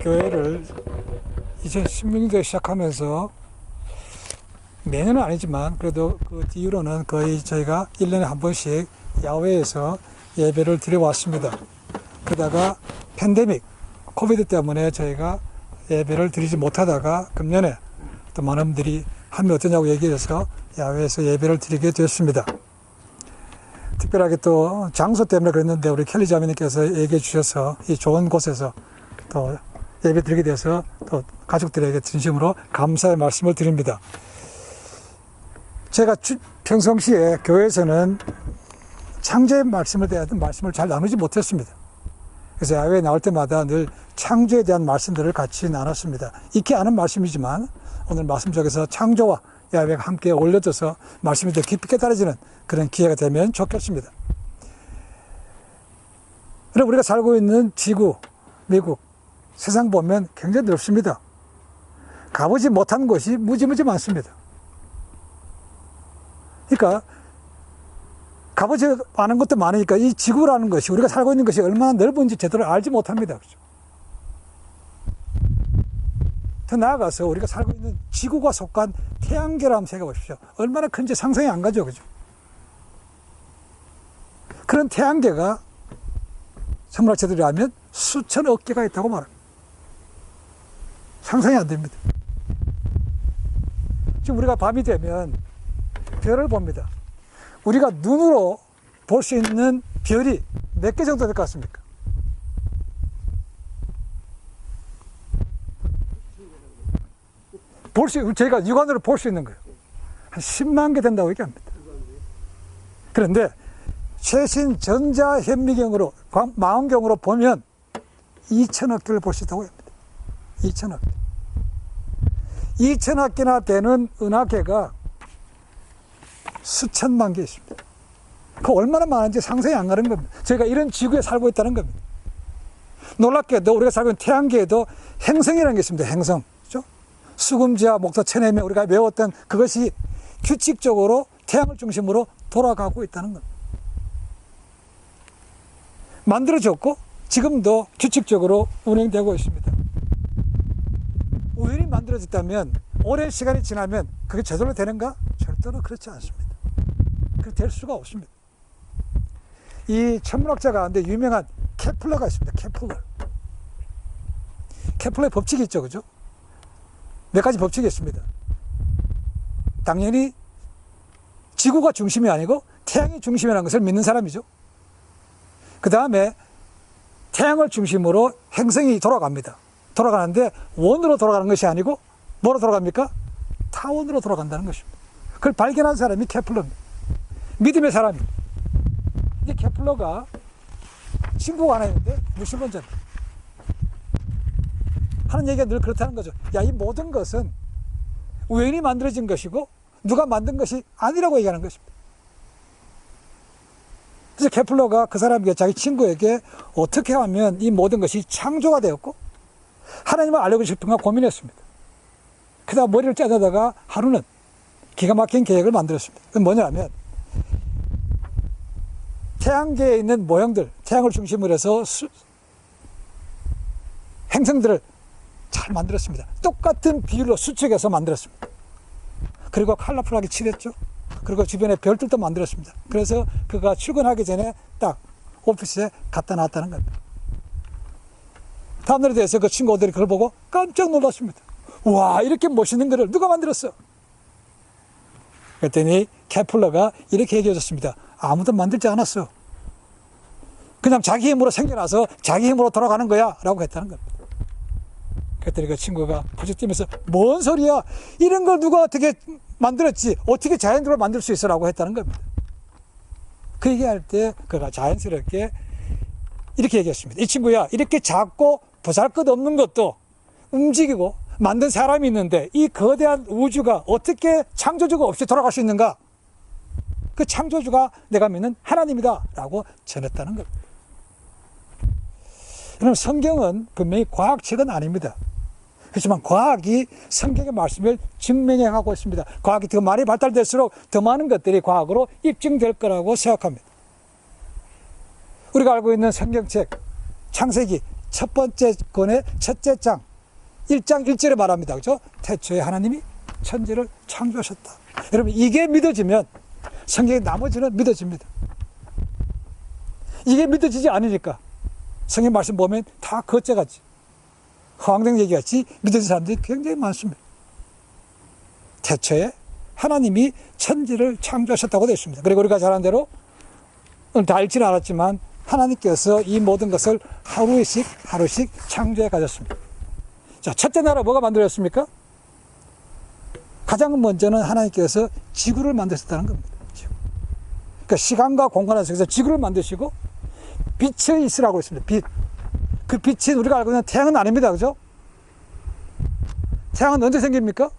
교회를 2016년도에 시작하면서 매년은 아니지만 그래도 그 뒤로는 거의 저희가 1년에 한 번씩 야외에서 예배를 드려왔습니다. 그러다가 팬데믹, 코비드 때문에 저희가 예배를 드리지 못하다가 금년에 또 많은 분들이 하면 어떠냐고 얘기해서 야외에서 예배를 드리게 되었습니다. 특별하게 또 장소 때문에 그랬는데 우리 켈리 자매님께서 얘기해 주셔서 이 좋은 곳에서 또 예배 드리게 돼서 또 가족들에게 진심으로 감사의 말씀을 드립니다. 제가 평상시에 교회에서는 창조의 말씀에 대한 말씀을 잘 나누지 못했습니다. 그래서 야외에 나올 때마다 늘 창조에 대한 말씀들을 같이 나눴습니다. 익히 아는 말씀이지만 오늘 말씀 속에서 창조와 야외가 함께 어울려져서 말씀이 더 깊이 깨달아지는 그런 기회가 되면 좋겠습니다. 그리고 우리가 살고 있는 지구, 미국, 세상 보면 굉장히 넓습니다. 가보지 못한 곳이 무지무지 많습니다. 그러니까 가보지 않은 것도 많으니까 이 지구라는 것이, 우리가 살고 있는 것이 얼마나 넓은지 제대로 알지 못합니다. 그렇죠? 더 나아가서 우리가 살고 있는 지구가 속한 태양계를 한번 생각해 보십시오. 얼마나 큰지 상상이 안 가죠. 그죠? 그런 태양계가 천문학자들이 하면 수천억 개가 있다고 말합니다. 상상이 안 됩니다. 지금 우리가 밤이 되면 별을 봅니다. 우리가 눈으로 볼 수 있는 별이 몇 개 정도 될 것 같습니까? 저희가 육안으로 볼 수 있는 거예요. 한 10만 개 된다고 얘기합니다. 그런데 최신 전자현미경으로, 망원경으로 보면 2천억 개를 볼 수 있다고 합니다. 2천억 개. 2천억 개나 되는 은하계가 수천만 개 있습니다. 그 얼마나 많은지 상상이 안 가는 겁니다. 저희가 이런 지구에 살고 있다는 겁니다. 놀랍게도 우리가 살고 있는 태양계에도 행성이라는 게 있습니다. 행성. 그렇죠? 수금지와 목토 천해면 우리가 외웠던 그것이 규칙적으로 태양을 중심으로 돌아가고 있다는 겁니다. 만들어졌고 지금도 규칙적으로 운행되고 있습니다. 우연히 만들어졌다면 오랜 시간이 지나면 그게 저절로 되는가? 절대로 그렇지 않습니다. 그렇게 될 수가 없습니다. 이 천문학자 가운데 유명한 케플러가 있습니다. 케플러의 법칙이 있죠. 그죠? 몇 가지 법칙이 있습니다. 당연히 지구가 중심이 아니고 태양이 중심이라는 것을 믿는 사람이죠. 그 다음에 태양을 중심으로 행성이 돌아갑니다. 돌아가는데 원으로 돌아가는 것이 아니고 뭐로 돌아갑니까? 타원으로 돌아간다는 것입니다. 그걸 발견한 사람이 케플러입니다. 믿음의 사람입니다. 이 케플러가 친구가 하나 있는데 무신론자입니다. 하는 얘기가 늘 그렇다는 거죠. 야, 이 모든 것은 우연히 만들어진 것이고 누가 만든 것이 아니라고 얘기하는 것입니다. 그래서 케플러가 그 사람에게, 자기 친구에게 어떻게 하면 이 모든 것이 창조가 되었고 하나님을 알고 싶은가 고민했습니다. 그러다 머리를 짜다가 하루는 기가 막힌 계획을 만들었습니다. 그건 뭐냐면 태양계에 있는 모형들, 태양을 중심으로 해서 행성들을 잘 만들었습니다. 똑같은 비율로 수축해서 만들었습니다. 그리고 컬러풀하게 칠했죠. 그리고 주변에 별들도 만들었습니다. 그래서 그가 출근하기 전에 딱 오피스에 갖다 놨다는 겁니다. 다음날에 대해서 그 친구들이 그걸 보고 깜짝 놀랐습니다. 와, 이렇게 멋있는 거를 누가 만들었어? 그랬더니 케플러가 이렇게 얘기해 줬습니다. 아무도 만들지 않았어. 그냥 자기 힘으로 생겨나서 자기 힘으로 돌아가는 거야 라고 했다는 겁니다. 그랬더니 그 친구가 부쩍 뛰면서 뭔 소리야, 이런 걸 누가 어떻게 만들었지, 어떻게 자연적으로 만들 수 있어 라고 했다는 겁니다. 그 얘기할 때 그가 자연스럽게 이렇게 얘기했습니다. 이 친구야, 이렇게 작고 보잘것없는 것도 움직이고 만든 사람이 있는데 이 거대한 우주가 어떻게 창조주가 없이 돌아갈 수 있는가? 그 창조주가 내가 믿는 하나님이다 라고 전했다는 겁니다. 그럼 성경은 분명히 과학책은 아닙니다. 그렇지만 과학이 성경의 말씀을 증명해가고 있습니다. 과학이 더 많이 발달될수록 더 많은 것들이 과학으로 입증될 거라고 생각합니다. 우리가 알고 있는 성경책 창세기 첫 번째 권의 첫째 장 1장 1절에 말합니다. 그죠? 태초에 하나님이 천지를 창조하셨다. 여러분, 이게 믿어지면 성경의 나머지는 믿어집니다. 이게 믿어지지 않으니까 성경 말씀 보면 다 거째같이 허황된 얘기같이 믿어지는 사람들이 굉장히 많습니다. 태초에 하나님이 천지를 창조하셨다고 되어 있습니다. 그리고 우리가 잘 아는 대로 오늘 다 읽지는 않았지만 하나님께서 이 모든 것을 하루씩 창조해 가셨습니다. 자, 첫째 나라 뭐가 만들어졌습니까? 가장 먼저는 하나님께서 지구를 만드셨다는 겁니다. 지구. 그러니까 시간과 공간 속에서 지구를 만드시고 빛의 있으라고 했습니다. 빛. 그 빛이 우리가 알고 있는 태양은 아닙니다. 그죠? 태양은 언제 생깁니까?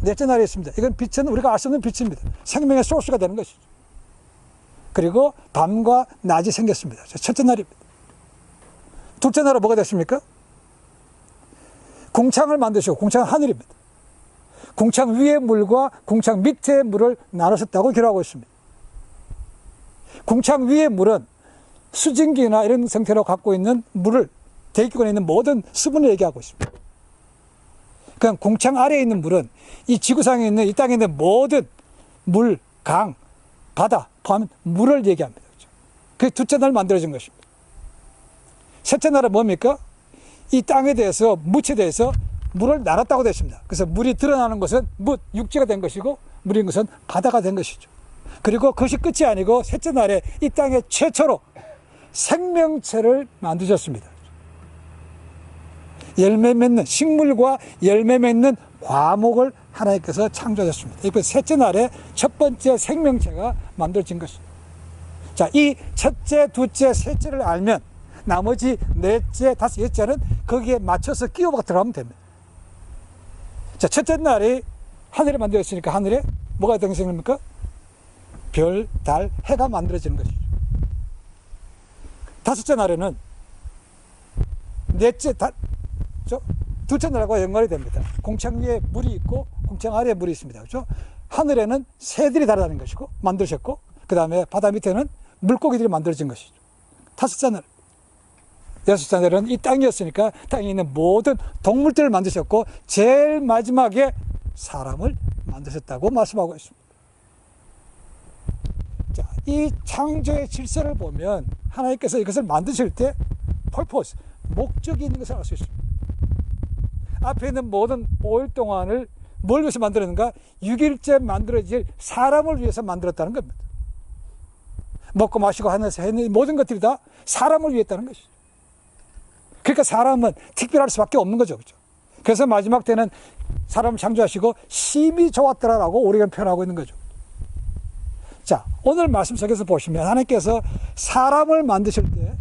넷째 날에 있습니다. 이건 빛은 우리가 알 수 없는 빛입니다. 생명의 소스가 되는 것이죠. 그리고 밤과 낮이 생겼습니다. 첫째 날입니다. 둘째 날은 뭐가 됐습니까? 궁창을 만드시고, 궁창은 하늘입니다. 궁창 위의 물과 궁창 밑의 물을 나누셨다고 기록하고 있습니다. 궁창 위의 물은 수증기나 이런 형태로 갖고 있는 물을, 대기권에 있는 모든 수분을 얘기하고 있습니다. 그냥 궁창 아래에 있는 물은 이 지구상에 있는, 이 땅에 있는 모든 물, 강, 바다 포함한 물을 얘기합니다. 그게 둘째 날 만들어진 것입니다. 셋째 날은 뭡니까? 이 땅에 대해서, 무치에 대해서 물을 나눴다고 되어 있습니다. 그래서 물이 드러나는 것은 육지가 된 것이고, 물인 것은 바다가 된 것이죠. 그리고 그것이 끝이 아니고 셋째 날에 이 땅에 최초로 생명체를 만드셨습니다. 열매 맺는, 식물과 열매 맺는 과목을 하나님께서 창조하셨습니다. 이그 셋째 날에 첫 번째 생명체가 만들어진 것입니다. 자, 이 첫째, 둘째, 셋째를 알면 나머지 넷째, 다섯, 여섯째는 거기에 맞춰서 끼워가 들어가면 됩니다. 자, 첫째 날이 하늘에 만들어졌으니까 하늘에 뭐가 등장합니까? 별, 달, 해가 만들어지는 것이죠. 다섯째 날에는 둘째 날과 연관이 됩니다. 궁창 위에 물이 있고 궁창 아래에 물이 있습니다. 그렇죠? 하늘에는 새들이 날아다니는 것이고 만드셨고, 그 다음에 바다 밑에는 물고기들이 만들어진 것이죠. 다섯째 날, 여섯째 날은 이 땅이었으니까 땅에 있는 모든 동물들을 만드셨고, 제일 마지막에 사람을 만드셨다고 말씀하고 있습니다. 자, 이 창조의 질서를 보면 하나님께서 이것을 만드실 때 purpose, 목적이 있는 것을 알 수 있습니다. 앞에 있는 모든 5일 동안을 뭘 위해서 만들었는가? 6일째 만들어질 사람을 위해서 만들었다는 겁니다. 먹고 마시고 하면서 했는 모든 것들이 다 사람을 위해 했다는 것이죠. 그러니까 사람은 특별할 수밖에 없는 거죠. 그렇죠? 그래서 마지막 때는 사람을 창조하시고 심히 좋았더라라고 우리가 표현하고 있는 거죠. 자, 오늘 말씀 속에서 보시면 하나님께서 사람을 만드실 때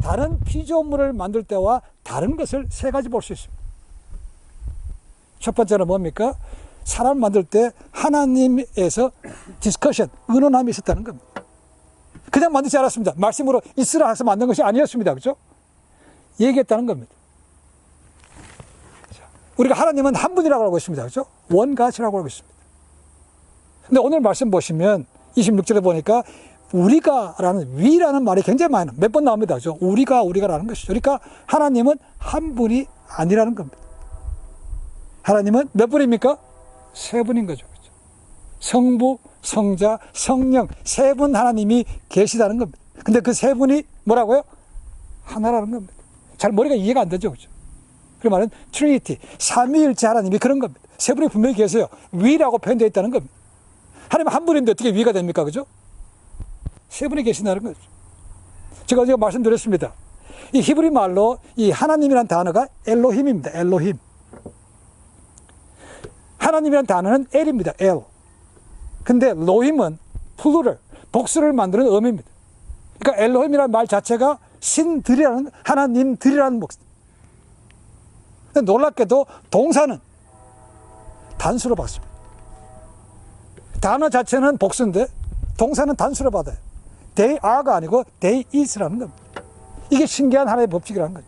다른 피조물을 만들 때와 다른 것을 세 가지 볼 수 있습니다. 첫 번째는 뭡니까? 사람을 만들 때 하나님에서 디스커션, 의논함이 있었다는 겁니다. 그냥 만들지 않았습니다. 말씀으로 있으라 해서 만든 것이 아니었습니다. 그렇죠? 얘기했다는 겁니다. 우리가 하나님은 한 분이라고 알고 있습니다. 그렇죠? 원가시라고 알고 있습니다. 근데 오늘 말씀 보시면 26절에 보니까 우리가라는, 위라는 말이 굉장히 많이 몇 번 나옵니다. 그렇죠? 우리가라는 것이죠. 그러니까 하나님은 한 분이 아니라는 겁니다. 하나님은 몇 분입니까? 세 분인 거죠. 그렇죠? 성부, 성자, 성령, 세 분 하나님이 계시다는 겁니다. 근데 그 세 분이 뭐라고요? 하나라는 겁니다. 잘 머리가 이해가 안 되죠. 그렇죠? 그 말은 트리니티, 삼위일체 하나님이 그런 겁니다. 세 분이 분명히 계세요. 위라고 표현되어 있다는 겁니다. 하나님 한 분인데 어떻게 위가 됩니까? 그죠? 세 분이 계신다는 거죠. 제가 어제 말씀드렸습니다. 이 히브리 말로 이 하나님이라는 단어가 엘로힘입니다. 엘로힘. 하나님이라는 단어는 엘입니다. 엘. 근데 로힘은 플루럴, 복수를 만드는 의미입니다. 그러니까 엘로힘이라는 말 자체가 신들이라는, 하나님들이라는 목사. 근데 놀랍게도 동사는 단수로 받습니다. 단어 자체는 복수인데 동사는 단수로 받아요. They are가 아니고 they is라는 겁니다. 이게 신기한 하나의 법칙이라는 거죠.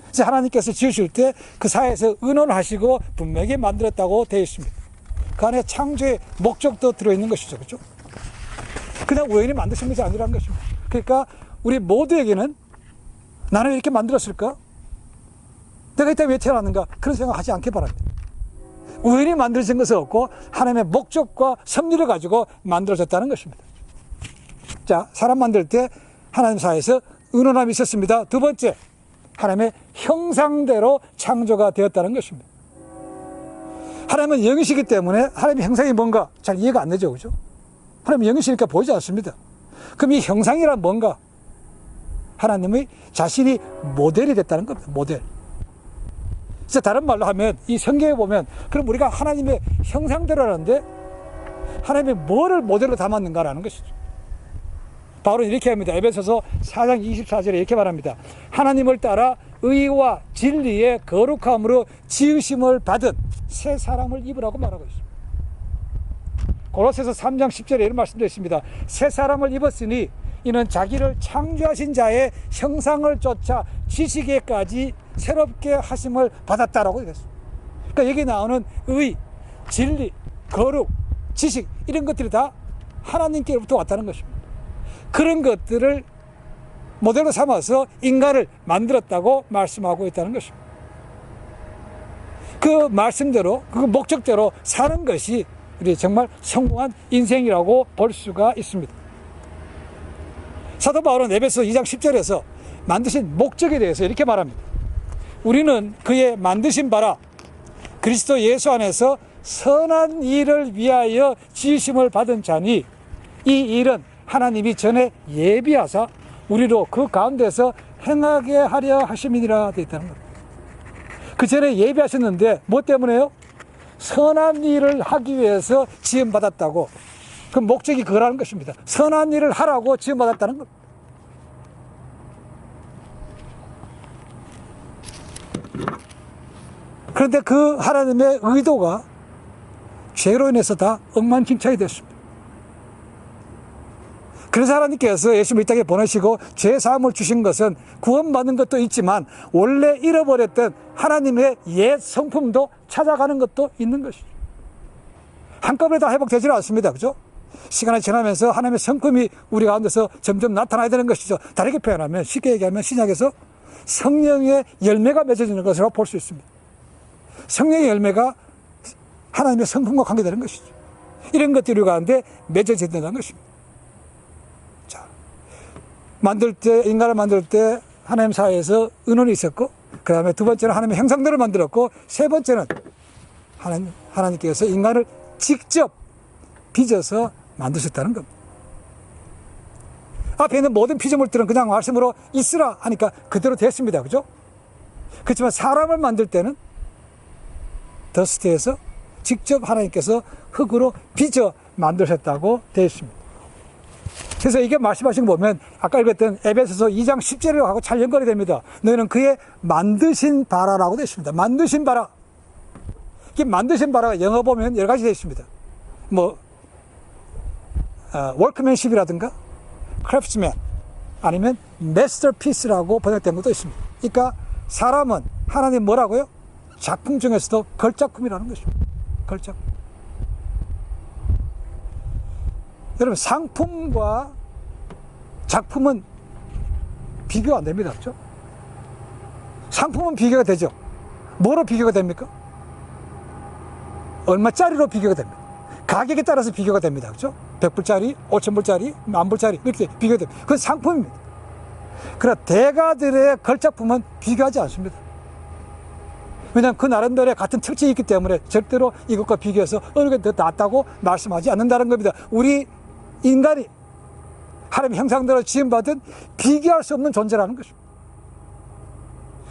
그래서 하나님께서 지으실 때 그 사이에서 의논하시고 분명히 만들었다고 되어 있습니다. 그 안에 창조의 목적도 들어있는 것이죠. 그렇죠? 그냥 우연히 만드신 것이 아니라는 것입니다. 그러니까 우리 모두에게는 나는 이렇게 만들었을까? 내가 이때 왜 태어났는가? 그런 생각하지 않기 바랍니다. 우연히 만들어진 것은 없고 하나님의 목적과 섭리를 가지고 만들어졌다는 것입니다. 자, 사람 만들 때 하나님 사이에서 은원함이 있었습니다. 두 번째, 하나님의 형상대로 창조가 되었다는 것입니다. 하나님은 영이시기 때문에 하나님의 형상이 뭔가 잘 이해가 안 되죠, 그죠? 하나님은 영이시니까 보이지 않습니다. 그럼 이 형상이란 뭔가? 하나님의 자신이 모델이 됐다는 겁니다. 모델. 그래서 다른 말로 하면 이 성경에 보면 그럼 우리가 하나님의 형상대로라는데 하나님의 뭐를 모델로 담았는가라는 것이죠. 바울은 이렇게 합니다. 에베소서 4장 24절에 이렇게 말합니다. 하나님을 따라 의와 진리의 거룩함으로 지으심을 받은 새 사람을 입으라고 말하고 있습니다. 고로새서 3장 10절에 이런 말씀도 있습니다. 새 사람을 입었으니 이는 자기를 창조하신 자의 형상을 쫓아 지식에까지 새롭게 하심을 받았다라고 되겠습니다. 그러니까 여기 나오는 의, 진리, 거룩, 지식 이런 것들이 다 하나님께로부터 왔다는 것입니다. 그런 것들을 모델로 삼아서 인간을 만들었다고 말씀하고 있다는 것입니다. 그 말씀대로, 그 목적대로 사는 것이 우리 정말 성공한 인생이라고 볼 수가 있습니다. 사도 바울은 에베소 2장 10절에서 만드신 목적에 대해서 이렇게 말합니다. 우리는 그의 만드신 바라 그리스도 예수 안에서 선한 일을 위하여 지으심을 받은 자니 이 일은 하나님이 전에 예비하사 우리로 그 가운데서 행하게 하려 하심이니라 되어 있다는 겁니다. 그 전에 예비하셨는데 뭐 때문에요? 선한 일을 하기 위해서 지음받았다고. 그 목적이 그거라는 것입니다. 선한 일을 하라고 지음받았다는 겁니다. 그런데 그 하나님의 의도가 죄로 인해서 다 엉망진창이 됐습니다. 그래서 하나님께서 예수님을 이 땅에 보내시고 죄사함을 주신 것은 구원받는 것도 있지만 원래 잃어버렸던 하나님의 옛 성품도 찾아가는 것도 있는 것이죠. 한꺼번에 다 회복되지는 않습니다. 그죠? 시간이 지나면서 하나님의 성품이 우리 가운데서 점점 나타나야 되는 것이죠. 다르게 표현하면, 쉽게 얘기하면 신약에서 성령의 열매가 맺어지는 것으로 볼 수 있습니다. 성령의 열매가 하나님의 성품과 관계되는 것이죠. 이런 것들이 우리 가운데 맺어진다는 것입니다. 자, 인간을 만들 때 하나님 사이에서 은원이 있었고, 그 다음에 두 번째는 하나님의 형상대로 만들었고, 세 번째는 하나님께서 인간을 직접 빚어서 만드셨다는 겁니다. 앞에 있는 모든 피조물들은 그냥 말씀으로 있으라 하니까 그대로 됐습니다. 그죠? 그렇지만 사람을 만들 때는 더스트에서 직접 하나님께서 흙으로 빚어 만드셨다고 되어 있습니다. 그래서 이게 말씀하신 거 보면 아까 읽었던 에베소서 2장 10절하고 잘 연결이 됩니다. 너희는 그의 만드신 바라라고 되어 있습니다. 만드신 바라. 이게 만드신 바라가 영어 보면 여러 가지 되어 있습니다. 워크맨십이라든가 크래프트맨 아니면 마스터피스라고 번역된 것도 있습니다. 그러니까 사람은 하나님 뭐라고요? 작품 중에서도 걸작품이라는 것입니다. 걸작품. 여러분, 상품과 작품은 비교 안 됩니다. 그렇죠? 상품은 비교가 되죠. 뭐로 비교가 됩니까? 얼마짜리로 비교가 됩니다. 가격에 따라서 비교가 됩니다. 그렇죠? 100불짜리, 5,000불짜리, 10,000불짜리 이렇게 비교가 됩니다. 그건 상품입니다. 그러나 대가들의 걸작품은 비교하지 않습니다. 왜냐하면 그 나름대로의 같은 특징이 있기 때문에 절대로 이것과 비교해서 어느 게 더 낫다고 말씀하지 않는다는 겁니다. 우리 인간이 하나님 형상대로 지음받은 비교할 수 없는 존재라는 것입니다.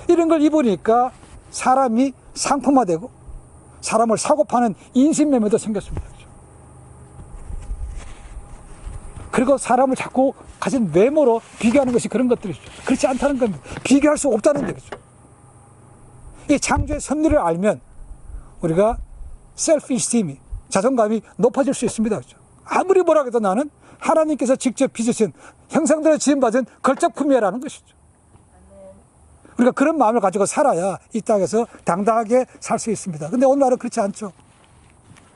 이런 걸 입으니까 사람이 상품화되고 사람을 사고 파는 인신매매도 생겼습니다. 그리고 사람을 자꾸 가진 외모로 비교하는 것이 그런 것들이죠. 그렇지 않다는 겁니다. 비교할 수 없다는 얘기죠. 이 창조의 섭리를 알면 우리가 셀프-이스팀이, 자존감이 높아질 수 있습니다. 그렇죠? 아무리 뭐라 해도 나는 하나님께서 직접 빚으신 형상대로 지음받은 걸작품이라는 것이죠. 우리가 그런 마음을 가지고 살아야 이 땅에서 당당하게 살 수 있습니다. 근데 오늘날은 그렇지 않죠.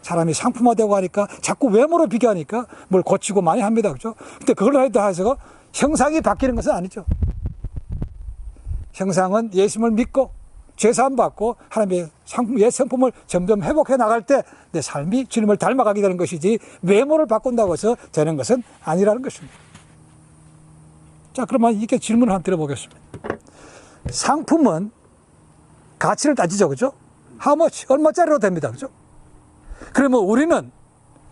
사람이 상품화되고 하니까 자꾸 외모로 비교하니까 뭘 고치고 많이 합니다. 그죠? 근데 그걸로 해서 형상이 바뀌는 것은 아니죠. 형상은 예수님을 믿고 죄사함 받고 하나님의 옛 성품을 점점 회복해 나갈 때 내 삶이 주님을 닮아가게 되는 것이지 외모를 바꾼다고 해서 되는 것은 아니라는 것입니다. 자, 그러면 이렇게 질문을 한번 드려보겠습니다. 상품은 가치를 따지죠, 그죠? How much? 얼마짜리로 됩니다, 그죠? 그러면 우리는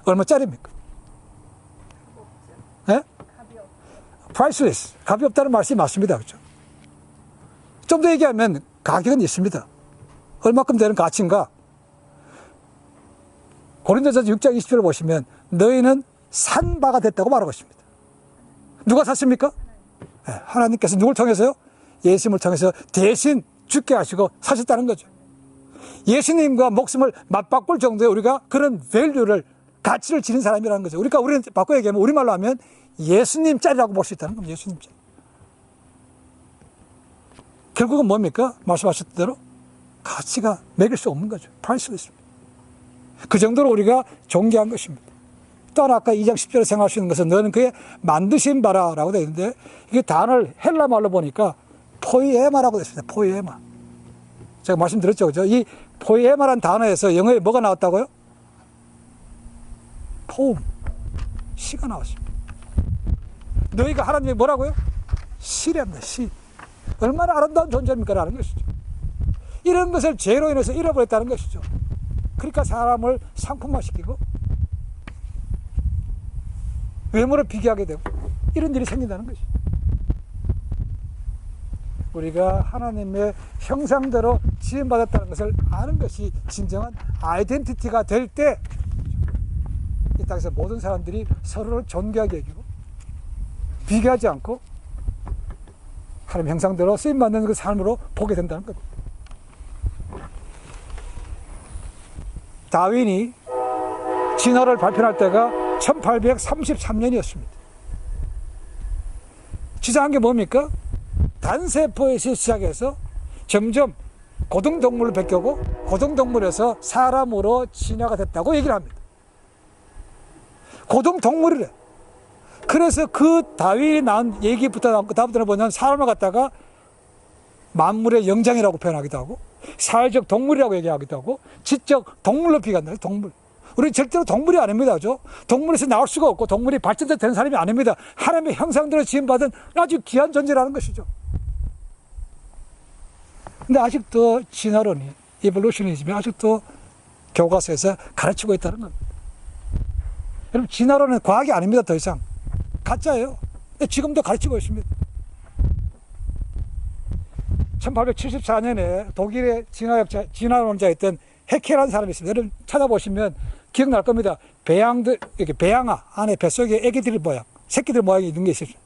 얼마짜리입니까? 예? priceless. 값이 없다는 말씀이 맞습니다, 그죠? 좀 더 얘기하면 가격은 있습니다. 얼마큼 되는 가치인가? 고린도전서 6장 20절을 보시면 너희는 산 바가 됐다고 말하고 있습니다. 누가 샀습니까? 네, 하나님께서 누굴 통해서요? 예수님을 통해서 대신 죽게 하시고 사셨다는 거죠. 예수님과 목숨을 맞바꿀 정도의 우리가 그런 밸류를, 가치를 지닌 사람이라는 거죠. 그러니까 우리는 바꿔 얘기하면, 우리말로 하면 예수님짜리라고 볼 수 있다는 겁니다. 예수님짜리. 결국은 뭡니까? 말씀하셨던 대로 가치가 매길 수 없는 거죠. priceless입니다. 그 정도로 우리가 존귀한 것입니다. 또한 아까 2장 10절에 생각할 수 있는 것은 너는 그의 만드신 바라라고 되어 있는데, 이게 단어를 헬라 말로 보니까 포이에마라고 되어 있습니다. 포이에마. 제가 말씀드렸죠, 그죠? 이 포이에마라는 단어에서 영어에 뭐가 나왔다고요? 포움, 시가 나왔습니다. 너희가 하나님이 뭐라고요? 시랍니다. 시. 얼마나 아름다운 존재입니까? 라는 것이죠. 이런 것을 죄로 인해서 잃어버렸다는 것이죠. 그러니까 사람을 상품화시키고 외모를 비교하게 되고 이런 일이 생긴다는 것이죠. 우리가 하나님의 형상대로 지음받았다는 것을 아는 것이 진정한 아이덴티티가 될 때 이 땅에서 모든 사람들이 서로를 존귀하게 여기고 비교하지 않고 하나님 형상대로 쓰임받는 그 삶으로 보게 된다는 겁니다. 다윈이 진화를 발표할 때가 1833년이었습니다. 주장한 게 뭡니까? 단세포에서 시작해서 점점 고등동물을 베껴고 고등동물에서 사람으로 진화가 됐다고 얘기를 합니다. 고등동물이래. 그래서 그 다윗이 나온 얘기부터 다음부터는 보면 사람을 갖다가 만물의 영장이라고 표현하기도 하고 사회적 동물이라고 얘기하기도 하고 지적 동물로 비교한다. 동물. 우리는 절대로 동물이 아닙니다. 그죠? 동물에서 나올 수가 없고 동물이 발전되는 사람이 아닙니다. 하나님의 형상대로 지음받은 아주 귀한 존재라는 것이죠. 근데 아직도 진화론이, 이볼루셔니즘이 아직도 교과서에서 가르치고 있다는 겁니다. 여러분, 진화론은 과학이 아닙니다. 더 이상 가짜예요. 지금도 가르치고 있습니다. 1874년에 독일의 진화론자였던 해켈이라는 사람이 있습니다. 여러분 찾아보시면 기억날 겁니다. 이렇게 배양아 안에 뱃속에 애기들 모양, 새끼들 모양이 있는 게 있습니다.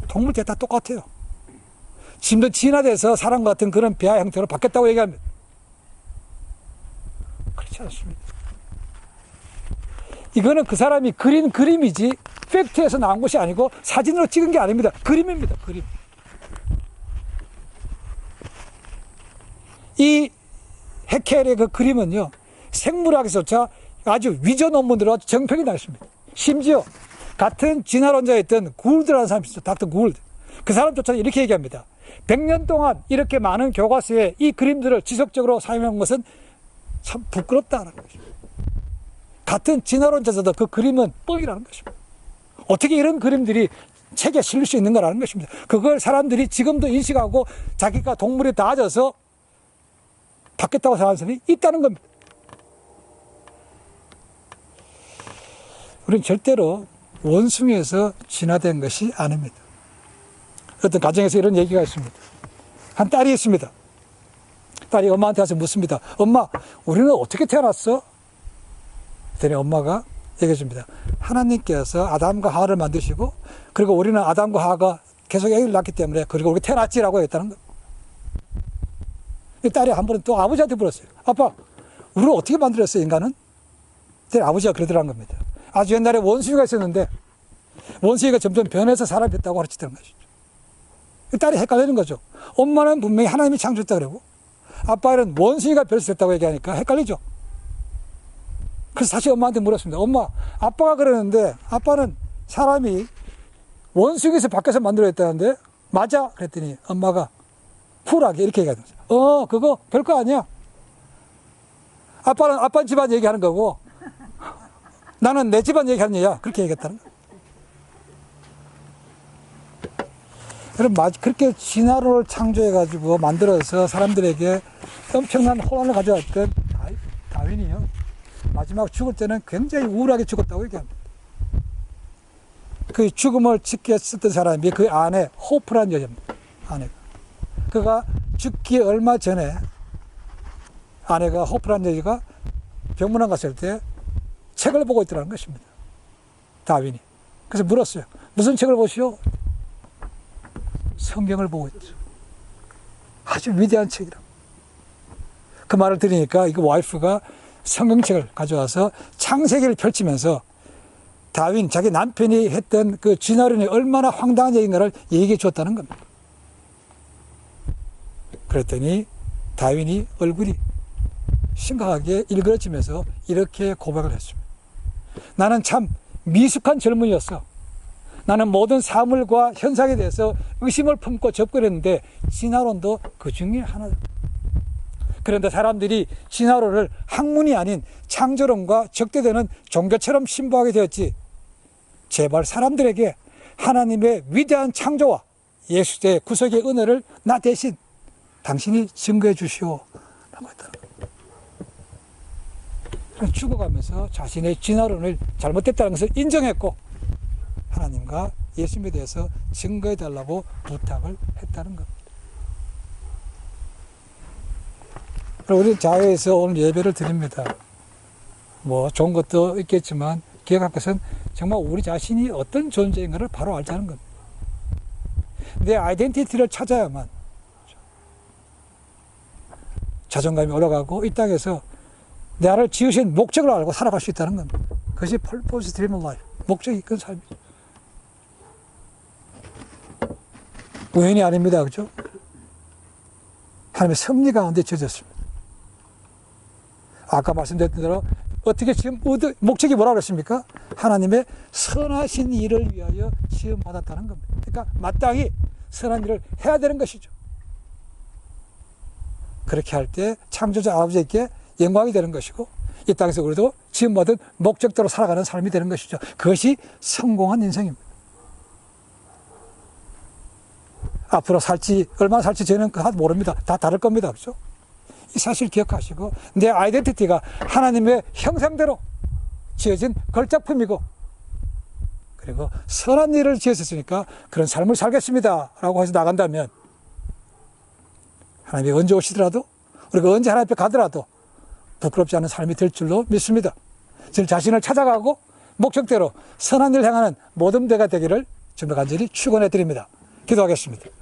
동물들 다 똑같아요. 지금도 진화돼서 사람과 같은 그런 배아 형태로 바뀌었다고 얘기합니다. 그렇지 않습니다. 이거는 그 사람이 그린 그림이지 팩트에서 나온 것이 아니고 사진으로 찍은 게 아닙니다. 그림입니다. 그림. 이 해켈의 그 그림은요, 생물학에서조차 아주 위조 논문으로 아주 정평이 나 있습니다. 심지어 같은 진화론자였던 구울드라는 사람이 있어요. 닥터 구울드. 그 사람조차 이렇게 얘기합니다. 100년 동안 이렇게 많은 교과서에 이 그림들을 지속적으로 사용한 것은 참 부끄럽다는 것입니다. 같은 진화론자에서도 그 그림은 뻥이라는 것입니다. 어떻게 이런 그림들이 책에 실릴 수 있는가라는 것입니다. 그걸 사람들이 지금도 인식하고 자기가 동물이 나아져서 바뀌었다고 생각하는 사람이 있다는 겁니다. 우리는 절대로 원숭이에서 진화된 것이 아닙니다. 어떤 가정에서 이런 얘기가 있습니다. 한 딸이 있습니다. 딸이 엄마한테 와서 묻습니다. 엄마, 우리는 어떻게 태어났어? 그랬더니 엄마가 얘기해 줍니다. 하나님께서 아담과 하와를 만드시고 그리고 우리는 아담과 하와가 계속 애기를 낳기 때문에 그리고 우리 태어났지라고 했다는 거예요. 딸이 한 번은 또 아버지한테 물었어요. 아빠, 우리를 어떻게 만들었어요, 인간은? 그때 아버지가 그러더라는 겁니다. 아주 옛날에 원숭이가 있었는데 원숭이가 점점 변해서 사람이 됐다고 가르치더는 것이죠. 딸이 헷갈리는 거죠. 엄마는 분명히 하나님이 창조했다 그러고 아빠는 원숭이가 변했다고 얘기하니까 헷갈리죠. 그래서 다시 엄마한테 물었습니다. 엄마, 아빠가 그러는데 아빠는 사람이 원숭이에서 밖에서 만들어냈다는데 맞아? 그랬더니 엄마가 쿨하게 이렇게 얘기하는 거죠. 그거 별거 아니야. 아빠는 집안 얘기하는 거고, 나는 내 집안 얘기하는 얘야. 그렇게 얘기했다는 거야. 그럼 그렇게 진화론을 창조해가지고 만들어서 사람들에게 엄청난 혼란을 가져왔던 다윈이요. 마지막 죽을 때는 굉장히 우울하게 죽었다고 얘기합니다. 그 죽음을 지켰었던 사람이 그 아내, 호프라는 여자입니다. 아내가. 그가 죽기 얼마 전에 아내가 호프라는 여자가 병문안 갔을 때 책을 보고 있더라는 것입니다. 다윈이. 그래서 물었어요. 무슨 책을 보시오? 성경을 보고 있죠. 아주 위대한 책이라. 그 말을 들으니까 이거 와이프가 성경책을 가져와서 창세기를 펼치면서 다윈, 자기 남편이 했던 그 진화론이 얼마나 황당한 얘기인가를 얘기해 줬다는 겁니다. 그랬더니 다윈이 얼굴이 심각하게 일그러지면서 이렇게 고백을 했습니다. 나는 참 미숙한 젊은이였어. 나는 모든 사물과 현상에 대해서 의심을 품고 접근했는데 진화론도 그 중에 하나다. 그런데 사람들이 진화론을 학문이 아닌 창조론과 적대되는 종교처럼 신봉하게 되었지. 제발 사람들에게 하나님의 위대한 창조와 예수의 구속의 은혜를 나 대신 당신이 증거해 주시오 라고 했다. 죽어가면서 자신의 진화론을 잘못됐다는 것을 인정했고 하나님과 예수님에 대해서 증거해 달라고 부탁을 했다는 겁니다. 우리 자회에서 오늘 예배를 드립니다. 뭐 좋은 것도 있겠지만 기억할 것은 정말 우리 자신이 어떤 존재인가를 바로 알자는 겁니다. 내 아이덴티티를 찾아야만 자존감이 올라가고 이 땅에서 나를 지으신 목적을 알고 살아갈 수 있다는 겁니다. 그것이 purpose driven life, 목적이 이끈 삶이죠. 우연이 아닙니다. 그죠? 하나님의 섭리 가운데 지어졌습니다. 아까 말씀드렸던 대로 어떻게 지금 목적이 뭐라고 그랬습니까? 하나님의 선하신 일을 위하여 지음받았다는 겁니다. 그러니까 마땅히 선한 일을 해야 되는 것이죠. 그렇게 할 때 창조자 아버지께 영광이 되는 것이고 이 땅에서 우리도 지음받은 목적대로 살아가는 삶이 되는 것이죠. 그것이 성공한 인생입니다. 앞으로 얼마나 살지 저는 모릅니다. 다 다를 겁니다. 그렇죠? 이 사실 기억하시고 내 아이덴티티가 하나님의 형상대로 지어진 걸작품이고 그리고 선한 일을 지었으니까 그런 삶을 살겠습니다 라고 해서 나간다면 하나님이 언제 오시더라도 우리가 언제 하나님 앞에 가더라도 부끄럽지 않은 삶이 될 줄로 믿습니다. 제 자신을 찾아가고 목적대로 선한 일을 향하는 모든 대가 되기를 주님과 간절히 축원해 드립니다. 기도하겠습니다.